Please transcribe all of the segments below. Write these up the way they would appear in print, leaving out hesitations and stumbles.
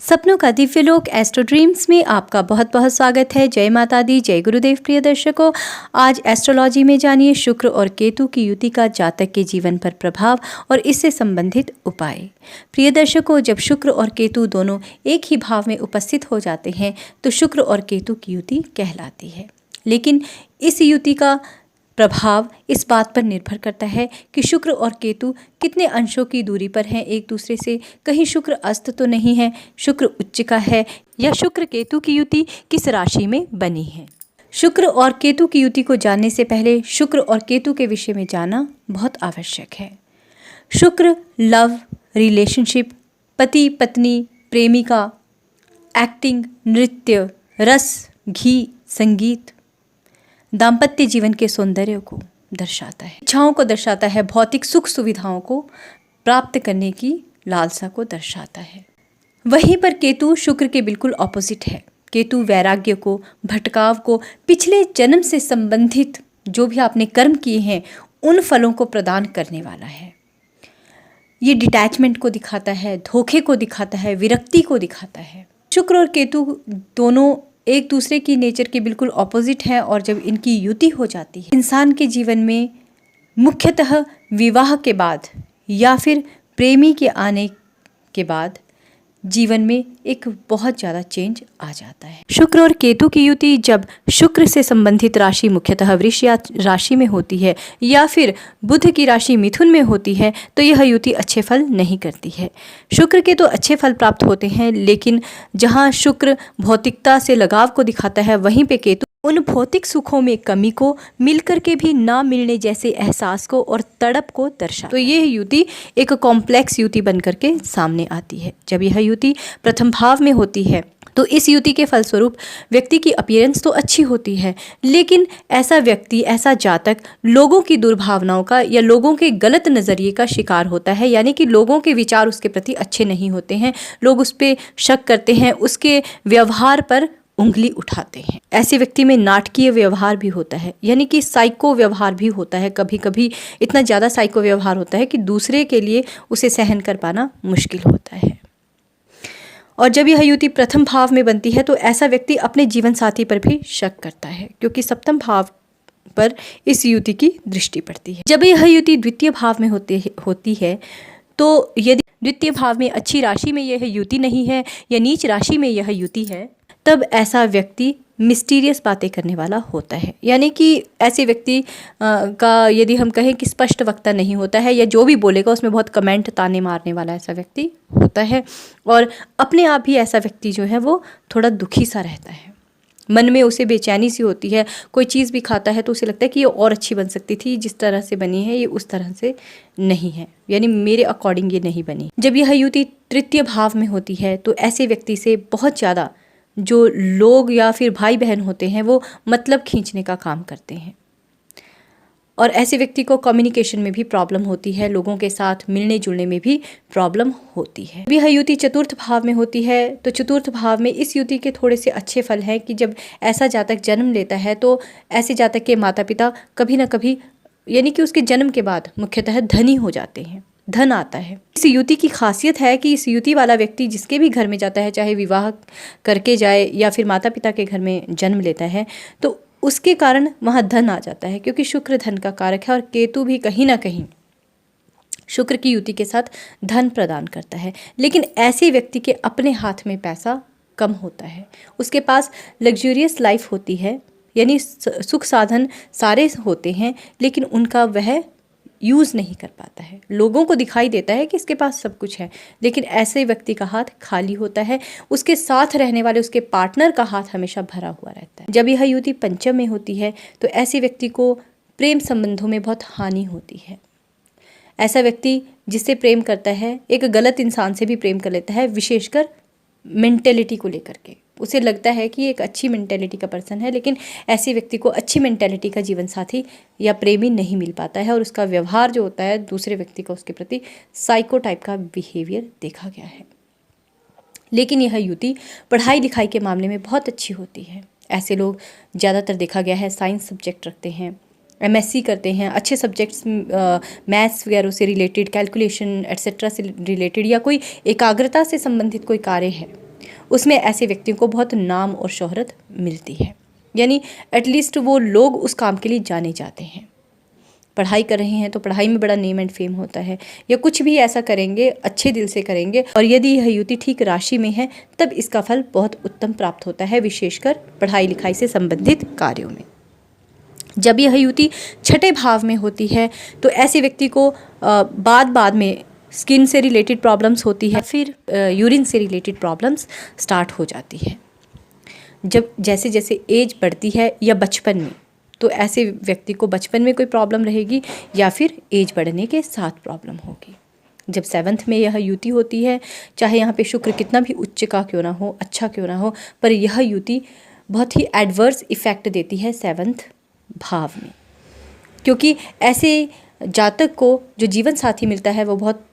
सपनों का दिव्यलोक astro dreams में आपका बहुत बहुत स्वागत है। जय माता दी, जय गुरुदेव। प्रिय दर्शकों, आज एस्ट्रोलॉजी में जानिए शुक्र और केतु की युति का जातक के जीवन पर प्रभाव और इससे संबंधित उपाय। प्रिय दर्शकों, जब शुक्र और केतु दोनों एक ही भाव में उपस्थित हो जाते हैं तो शुक्र और केतु की युति कहलाती है। लेकिन इस युति का प्रभाव इस बात पर निर्भर करता है कि शुक्र और केतु कितने अंशों की दूरी पर हैं एक दूसरे से। कहीं शुक्र अस्त तो नहीं है, शुक्र उच्च का है, या शुक्र केतु की युति किस राशि में बनी है। शुक्र और केतु की युति को जानने से पहले शुक्र और केतु के विषय में जानना बहुत आवश्यक है। शुक्र लव, रिलेशनशिप, पति पत्नी, प्रेमिका, एक्टिंग, नृत्य, रस, घी, संगीत, दाम्पत्य जीवन के सौंदर्य को दर्शाता है, इच्छाओं को दर्शाता है, भौतिक सुख सुविधाओं को प्राप्त करने की लालसा को दर्शाता है। वहीं पर केतु शुक्र के बिल्कुल ऑपोजिट है। केतु वैराग्य को, भटकाव को, पिछले जन्म से संबंधित जो भी आपने कर्म किए हैं उन फलों को प्रदान करने वाला है। ये डिटैचमेंट को दिखाता है, धोखे को दिखाता है, विरक्ति को दिखाता है। शुक्र और केतु दोनों एक दूसरे की नेचर के बिल्कुल ऑपोजिट हैं और जब इनकी युति हो जाती है इंसान के जीवन में मुख्यतः विवाह के बाद या फिर प्रेमी के आने के बाद जीवन में एक बहुत ज़्यादा चेंज आ जाता है। शुक्र और केतु की युति जब शुक्र से संबंधित राशि मुख्यतः वृष राशि में होती है या फिर बुध की राशि मिथुन में होती है तो यह युति अच्छे फल नहीं करती है। शुक्र के तो अच्छे फल प्राप्त होते हैं, लेकिन जहाँ शुक्र भौतिकता से लगाव को दिखाता है वहीं पे केतु उन भौतिक सुखों में कमी को, मिलकर के भी ना मिलने जैसे एहसास को और तड़प को दर्शा। तो यह युति एक कॉम्प्लेक्स युति बनकर के सामने आती है। जब यह युति प्रथम भाव में होती है तो इस युति के फलस्वरूप व्यक्ति की अपीयरेंस तो अच्छी होती है, लेकिन ऐसा व्यक्ति, ऐसा जातक लोगों की दुर्भावनाओं का या लोगों के गलत नज़रिए का शिकार होता है। यानी कि लोगों के विचार उसके प्रति अच्छे नहीं होते हैं, लोग उस पर शक करते हैं, उसके व्यवहार पर उंगली उठाते हैं। ऐसे व्यक्ति में नाटकीय व्यवहार भी होता है, यानी कि साइको व्यवहार भी होता है। कभी कभी इतना ज़्यादा साइको व्यवहार होता है कि दूसरे के लिए उसे सहन कर पाना मुश्किल होता है। और जब यह युति प्रथम भाव में बनती है तो ऐसा व्यक्ति अपने जीवन साथी पर भी शक करता है, क्योंकि सप्तम भाव पर इस युति की दृष्टि पड़ती है। जब यह युति द्वितीय भाव में होती है तो यदि द्वितीय भाव में अच्छी राशि में यह युति नहीं है या नीच राशि में यह युति है, तब ऐसा व्यक्ति मिस्टीरियस बातें करने वाला होता है। यानी कि ऐसे व्यक्ति का यदि हम कहें कि स्पष्ट वक्ता नहीं होता है, या जो भी बोलेगा उसमें बहुत कमेंट ताने मारने वाला ऐसा व्यक्ति होता है। और अपने आप ही ऐसा व्यक्ति जो है वो थोड़ा दुखी सा रहता है, मन में उसे बेचैनी सी होती है। कोई चीज़ भी खाता है तो उसे लगता है कि ये और अच्छी बन सकती थी, जिस तरह से बनी है ये उस तरह से नहीं है, यानी मेरे अकॉर्डिंग ये नहीं बनी। जब यह युति तृतीय भाव में होती है तो ऐसे व्यक्ति से बहुत ज़्यादा जो लोग या फिर भाई बहन होते हैं वो मतलब खींचने का काम करते हैं, और ऐसे व्यक्ति को कम्युनिकेशन में भी प्रॉब्लम होती है, लोगों के साथ मिलने जुलने में भी प्रॉब्लम होती है। यह युति चतुर्थ भाव में होती है तो चतुर्थ भाव में इस युति के थोड़े से अच्छे फल हैं कि जब ऐसा जातक जन्म लेता है तो ऐसे जातक के माता पिता कभी ना कभी, यानी कि उसके जन्म के बाद मुख्यतः धनी हो जाते हैं, धन आता है। इस युति की खासियत है कि इस युति वाला व्यक्ति जिसके भी घर में जाता है, चाहे विवाह करके जाए या फिर माता पिता के घर में जन्म लेता है, तो उसके कारण वहाँ धन आ जाता है, क्योंकि शुक्र धन का कारक है और केतु भी कहीं ना कहीं शुक्र की युति के साथ धन प्रदान करता है। लेकिन ऐसे व्यक्ति के अपने हाथ में पैसा कम होता है, उसके पास लग्जूरियस लाइफ होती है, यानी सुख साधन सारे होते हैं, लेकिन उनका वह यूज़ नहीं कर पाता है। लोगों को दिखाई देता है कि इसके पास सब कुछ है, लेकिन ऐसे व्यक्ति का हाथ खाली होता है। उसके साथ रहने वाले उसके पार्टनर का हाथ हमेशा भरा हुआ रहता है। जब यह युति पंचम में होती है तो ऐसे व्यक्ति को प्रेम संबंधों में बहुत हानि होती है। ऐसा व्यक्ति जिससे प्रेम करता है एक गलत इंसान से भी प्रेम कर लेता है, विशेषकर मेंटेलिटी को लेकर के। उसे लगता है कि एक अच्छी मेंटेलिटी का पर्सन है, लेकिन ऐसे व्यक्ति को अच्छी मेंटेलिटी का जीवन साथी या प्रेमी नहीं मिल पाता है, और उसका व्यवहार जो होता है दूसरे व्यक्ति का उसके प्रति साइको टाइप का बिहेवियर देखा गया है। लेकिन यह युति पढ़ाई लिखाई के मामले में बहुत अच्छी होती है। ऐसे लोग ज़्यादातर देखा गया है साइंस सब्जेक्ट रखते हैं, MSc करते हैं, अच्छे सब्जेक्ट्स मैथ्स वगैरह से रिलेटेड, कैलकुलेशन एट्सेट्रा से रिलेटेड, या कोई एकाग्रता से संबंधित कोई कार्य है उसमें ऐसे व्यक्तियों को बहुत नाम और शोहरत मिलती है, यानी एटलीस्ट वो लोग उस काम के लिए जाने जाते हैं। पढ़ाई कर रहे हैं तो पढ़ाई में बड़ा नेम एंड फेम होता है, या कुछ भी ऐसा करेंगे अच्छे दिल से करेंगे, और यदि यह युति ठीक राशि में है तब इसका फल बहुत उत्तम प्राप्त होता है, विशेषकर पढ़ाई लिखाई से संबंधित कार्यों में। जब यह युति छठे भाव में होती है तो ऐसे व्यक्ति को बाद में स्किन से रिलेटेड प्रॉब्लम्स होती है, फिर यूरिन से रिलेटेड प्रॉब्लम्स स्टार्ट हो जाती है। जब जैसे जैसे एज बढ़ती है या बचपन में, तो ऐसे व्यक्ति को बचपन में कोई प्रॉब्लम रहेगी या फिर एज बढ़ने के साथ प्रॉब्लम होगी। जब 7th में यह युति होती है, चाहे यहाँ पे शुक्र कितना भी उच्च का क्यों ना हो, अच्छा क्यों ना हो, पर यह युति बहुत ही एडवर्स इफ़ेक्ट देती है 7th भाव में, क्योंकि ऐसे जातक को जो जीवन साथी मिलता है वो बहुत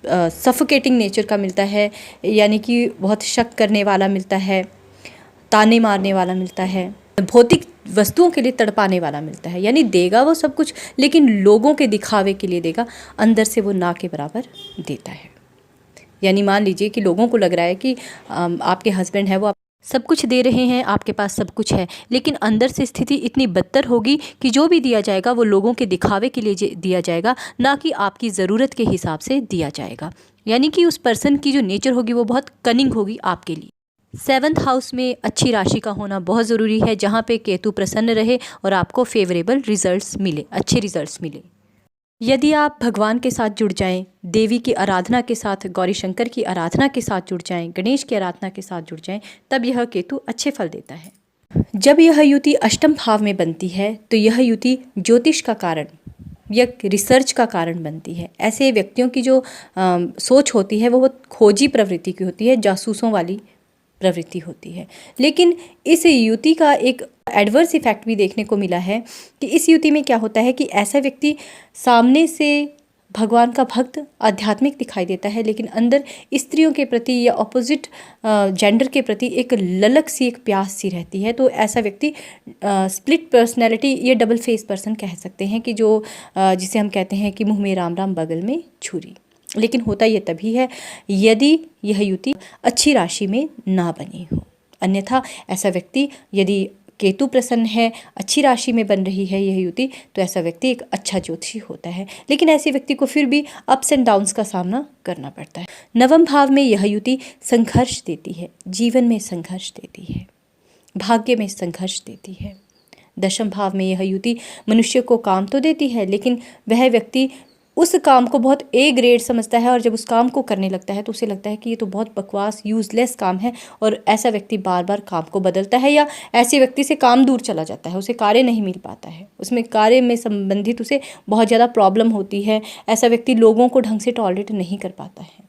सफोकेटिंग नेचर का मिलता है, यानी कि बहुत शक करने वाला मिलता है, ताने मारने वाला मिलता है, भौतिक वस्तुओं के लिए तड़पाने वाला मिलता है। यानी देगा वो सब कुछ, लेकिन लोगों के दिखावे के लिए देगा, अंदर से वो ना के बराबर देता है। यानी मान लीजिए कि लोगों को लग रहा है कि आपके हस्बैंड है वो आप सब कुछ दे रहे हैं, आपके पास सब कुछ है, लेकिन अंदर से स्थिति इतनी बदतर होगी कि जो भी दिया जाएगा वो लोगों के दिखावे के लिए दिया जाएगा, ना कि आपकी ज़रूरत के हिसाब से दिया जाएगा। यानी कि उस पर्सन की जो नेचर होगी वो बहुत कनिंग होगी आपके लिए। 7th हाउस में अच्छी राशि का होना बहुत ज़रूरी है, जहाँ पे केतु प्रसन्न रहे और आपको फेवरेबल रिजल्ट्स मिले, अच्छे रिजल्ट्स मिले। यदि आप भगवान के साथ जुड़ जाएं, देवी की आराधना के साथ, गौरी शंकर की आराधना के साथ जुड़ जाएं, गणेश की आराधना के साथ जुड़ जाएं, तब यह केतु अच्छे फल देता है। जब यह युति अष्टम भाव में बनती है तो यह युति ज्योतिष का कारण या रिसर्च का कारण बनती है। ऐसे व्यक्तियों की जो सोच होती है वो बहुत खोजी प्रवृत्ति की होती है, जासूसों वाली प्रवृत्ति होती है। लेकिन इस युति का एक एडवर्स इफेक्ट भी देखने को मिला है कि इस युति में क्या होता है कि ऐसा व्यक्ति सामने से भगवान का भक्त आध्यात्मिक दिखाई देता है, लेकिन अंदर स्त्रियों के प्रति या ऑपोजिट जेंडर के प्रति एक ललक सी, एक प्यास सी रहती है। तो ऐसा व्यक्ति स्प्लिट पर्सनैलिटी या डबल फेस पर्सन कह सकते हैं, कि जो जिसे हम कहते हैं कि मुँह में राम राम बगल में छुरी। लेकिन होता यह तभी है यदि यह युति अच्छी राशि में ना बनी हो। अन्यथा ऐसा व्यक्ति, यदि केतु प्रसन्न है, अच्छी राशि में बन रही है यह युति, तो ऐसा व्यक्ति एक अच्छा ज्योतिषी होता है। लेकिन ऐसे व्यक्ति को फिर भी अप्स एंड डाउन्स का सामना करना पड़ता है। 9वें भाव में यह युति संघर्ष देती है, जीवन में संघर्ष देती है, भाग्य में संघर्ष देती है। 10वें भाव में यह युति मनुष्य को काम तो देती है, लेकिन वह व्यक्ति उस काम को बहुत ए ग्रेड समझता है, और जब उस काम को करने लगता है तो उसे लगता है कि ये तो बहुत बकवास यूज़लेस काम है, और ऐसा व्यक्ति बार बार काम को बदलता है, या ऐसे व्यक्ति से काम दूर चला जाता है, उसे कार्य नहीं मिल पाता है, उसमें कार्य में संबंधित उसे बहुत ज़्यादा प्रॉब्लम होती है। ऐसा व्यक्ति लोगों को ढंग से टॉलरेट नहीं कर पाता है।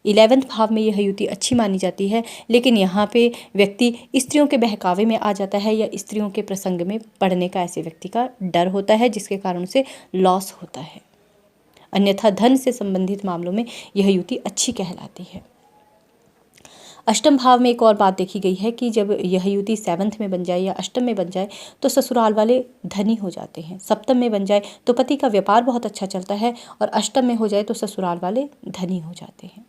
11वें भाव में यह युति अच्छी मानी जाती है, लेकिन यहाँ पे व्यक्ति स्त्रियों के बहकावे में आ जाता है, या स्त्रियों के प्रसंग में पड़ने का ऐसे व्यक्ति का डर होता है, जिसके कारण उसे लॉस होता है। अन्यथा धन से संबंधित मामलों में यह युति अच्छी कहलाती है। अष्टम भाव में एक और बात देखी गई है कि जब यह युति 7th में बन जाए या अष्टम में बन जाए तो ससुराल वाले धनी हो जाते हैं। सप्तम में बन जाए तो पति का व्यापार बहुत अच्छा चलता है, और अष्टम में हो जाए तो ससुराल वाले धनी हो जाते हैं।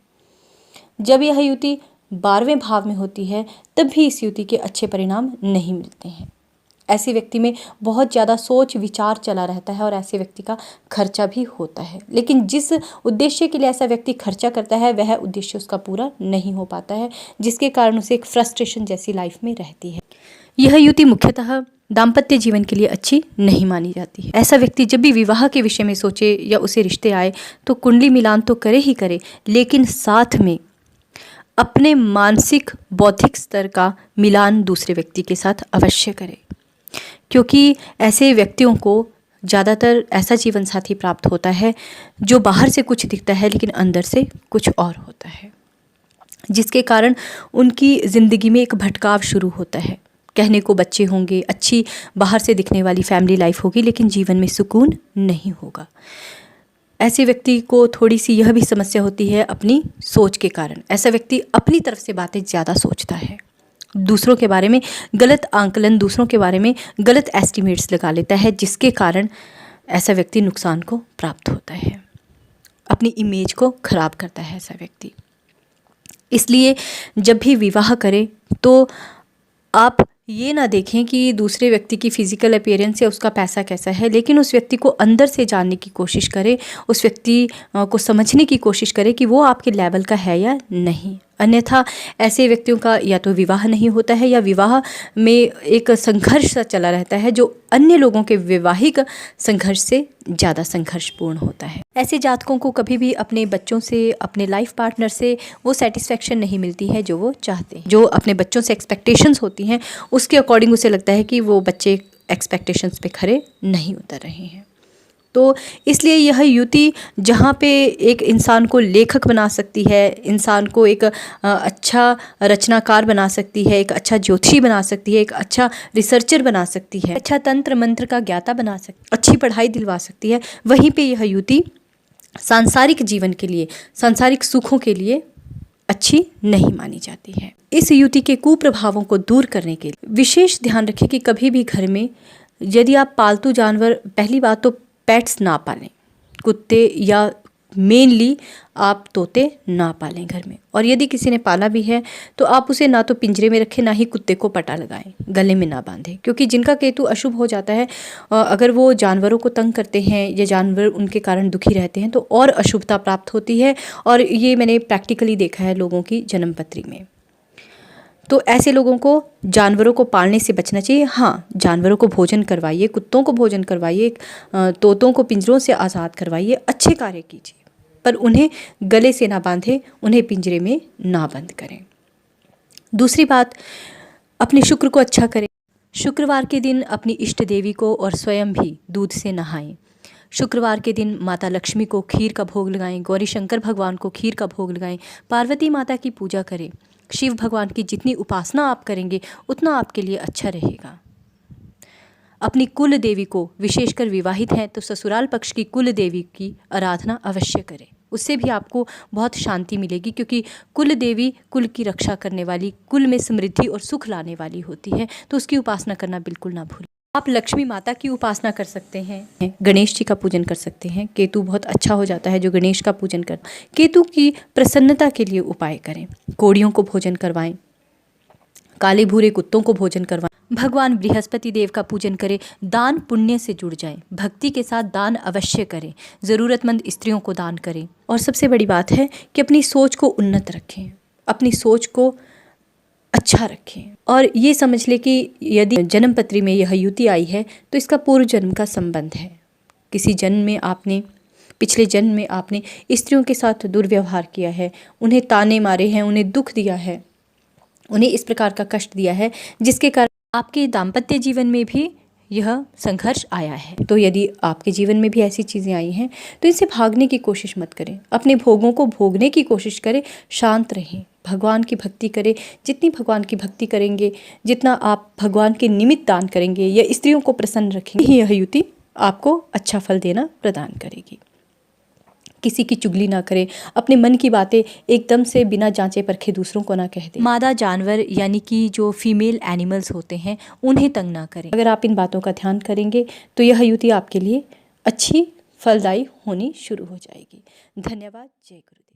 जब यह युति 12वें भाव में होती है तब भी इस युति के अच्छे परिणाम नहीं मिलते हैं। ऐसे व्यक्ति में बहुत ज़्यादा सोच विचार चला रहता है, और ऐसे व्यक्ति का खर्चा भी होता है, लेकिन जिस उद्देश्य के लिए ऐसा व्यक्ति खर्चा करता है वह उद्देश्य उसका पूरा नहीं हो पाता है, जिसके कारण उसे एक फ्रस्ट्रेशन जैसी लाइफ में रहती है। यह युति मुख्यतः दाम्पत्य जीवन के लिए अच्छी नहीं मानी जाती है। ऐसा व्यक्ति जब भी विवाह के विषय में सोचे या उसे रिश्ते आए तो कुंडली मिलान तो करे ही करे, लेकिन साथ में अपने मानसिक बौद्धिक स्तर का मिलान दूसरे व्यक्ति के साथ अवश्य करे, क्योंकि ऐसे व्यक्तियों को ज़्यादातर ऐसा जीवन साथी प्राप्त होता है जो बाहर से कुछ दिखता है लेकिन अंदर से कुछ और होता है, जिसके कारण उनकी ज़िंदगी में एक भटकाव शुरू होता है। कहने को बच्चे होंगे, अच्छी बाहर से दिखने वाली फैमिली लाइफ होगी, लेकिन जीवन में सुकून नहीं होगा। ऐसे व्यक्ति को थोड़ी सी यह भी समस्या होती है अपनी सोच के कारण। ऐसा व्यक्ति अपनी तरफ से बातें ज़्यादा सोचता है, दूसरों के बारे में गलत आंकलन, दूसरों के बारे में गलत एस्टिमेट्स लगा लेता है, जिसके कारण ऐसा व्यक्ति नुकसान को प्राप्त होता है, अपनी इमेज को खराब करता है ऐसा व्यक्ति। इसलिए जब भी विवाह करें तो आप ये ना देखें कि दूसरे व्यक्ति की फ़िज़िकल अपीयरेंस या उसका पैसा कैसा है, लेकिन उस व्यक्ति को अंदर से जानने की कोशिश करें, उस व्यक्ति को समझने की कोशिश करें कि वो आपके लेवल का है या नहीं। अन्यथा ऐसे व्यक्तियों का या तो विवाह नहीं होता है या विवाह में एक संघर्ष सा चला रहता है जो अन्य लोगों के वैवाहिक संघर्ष से ज़्यादा संघर्षपूर्ण होता है। ऐसे जातकों को कभी भी अपने बच्चों से, अपने लाइफ पार्टनर से वो सेटिस्फेक्शन नहीं मिलती है जो वो चाहते हैं। जो अपने बच्चों से एक्सपेक्टेशंस होती हैं उसके अकॉर्डिंग उसे लगता है कि वो बच्चे एक्सपेक्टेशंस पे खरे नहीं उतर रहे हैं। तो इसलिए यह युति जहाँ पे एक इंसान को लेखक बना सकती है, इंसान को एक अच्छा रचनाकार बना सकती है, एक अच्छा ज्योतिषी बना सकती है, एक अच्छा रिसर्चर बना सकती है, अच्छा तंत्र मंत्र का ज्ञाता बना सकती है, अच्छी पढ़ाई दिलवा सकती है, वहीं पे यह युति सांसारिक जीवन के लिए, सांसारिक सुखों के लिए अच्छी नहीं मानी जाती है। इस युति के कुप्रभावों को दूर करने के लिए विशेष ध्यान रखें कि कभी भी घर में यदि आप पालतू जानवर, पहली बात तो पेट्स ना पालें, कुत्ते या मेनली आप तोते ना पालें घर में। और यदि किसी ने पाला भी है तो आप उसे ना तो पिंजरे में रखें, ना ही कुत्ते को पटा लगाएं, गले में ना बांधें, क्योंकि जिनका केतु अशुभ हो जाता है, अगर वो जानवरों को तंग करते हैं या जानवर उनके कारण दुखी रहते हैं तो और अशुभता प्राप्त होती है। और ये मैंने प्रैक्टिकली देखा है लोगों की जन्मपत्री में। तो ऐसे लोगों को जानवरों को पालने से बचना चाहिए। हाँ, जानवरों को भोजन करवाइए, कुत्तों को भोजन करवाइए, तोतों को पिंजरों से आज़ाद करवाइए, अच्छे कार्य कीजिए, पर उन्हें गले से ना बांधें, उन्हें पिंजरे में ना बंद करें। दूसरी बात, अपने शुक्र को अच्छा करें। शुक्रवार के दिन अपनी इष्ट देवी को और स्वयं भी दूध से नहाएं। शुक्रवार के दिन माता लक्ष्मी को खीर का भोग लगाएं, गौरी शंकर भगवान को खीर का भोग लगाएं, पार्वती माता की पूजा करें। शिव भगवान की जितनी उपासना आप करेंगे उतना आपके लिए अच्छा रहेगा। अपनी कुल देवी को, विशेषकर विवाहित हैं तो ससुराल पक्ष की कुल देवी की आराधना अवश्य करें, उससे भी आपको बहुत शांति मिलेगी, क्योंकि कुल देवी कुल की रक्षा करने वाली, कुल में समृद्धि और सुख लाने वाली होती है, तो उसकी उपासना करना बिल्कुल ना भूलें। आप लक्ष्मी माता की उपासना कर सकते हैं, गणेश जी का पूजन कर सकते हैं। केतु बहुत अच्छा हो जाता है जो गणेश का पूजन कर। केतु की प्रसन्नता के लिए उपाय करें, कोड़ियों को भोजन करवाएं, काले भूरे कुत्तों को भोजन करवाएं, भगवान बृहस्पति देव का पूजन करें, दान पुण्य से जुड़ जाएं, भक्ति के साथ दान अवश्य करें, ज़रूरतमंद स्त्रियों को दान करें। और सबसे बड़ी बात है कि अपनी सोच को उन्नत रखें, अपनी सोच को अच्छा रखें, और ये समझ ले कि यदि जन्मपत्री में यह युति आई है तो इसका पूर्व जन्म का संबंध है। किसी जन्म में आपने, पिछले जन्म में आपने स्त्रियों के साथ दुर्व्यवहार किया है, उन्हें ताने मारे हैं, उन्हें दुख दिया है, उन्हें इस प्रकार का कष्ट दिया है जिसके कारण आपके दाम्पत्य जीवन में भी यह संघर्ष आया है। तो यदि आपके जीवन में भी ऐसी चीज़ें आई हैं तो इनसे भागने की कोशिश मत करें, अपने भोगों को भोगने की कोशिश करें, शांत रहें, भगवान की भक्ति करें। जितनी भगवान की भक्ति करेंगे, जितना आप भगवान के निमित्त दान करेंगे या स्त्रियों को प्रसन्न रखेंगे, यह युति आपको अच्छा फल देना प्रदान करेगी। किसी की चुगली ना करें, अपने मन की बातें एकदम से बिना जांचे परखे दूसरों को ना कह दें। मादा जानवर यानी कि जो फीमेल एनिमल्स होते हैं उन्हें तंग ना करें। अगर आप इन बातों का ध्यान करेंगे तो यह युति आपके लिए अच्छी फलदायी होनी शुरू हो जाएगी। धन्यवाद। जय गुरुदेव।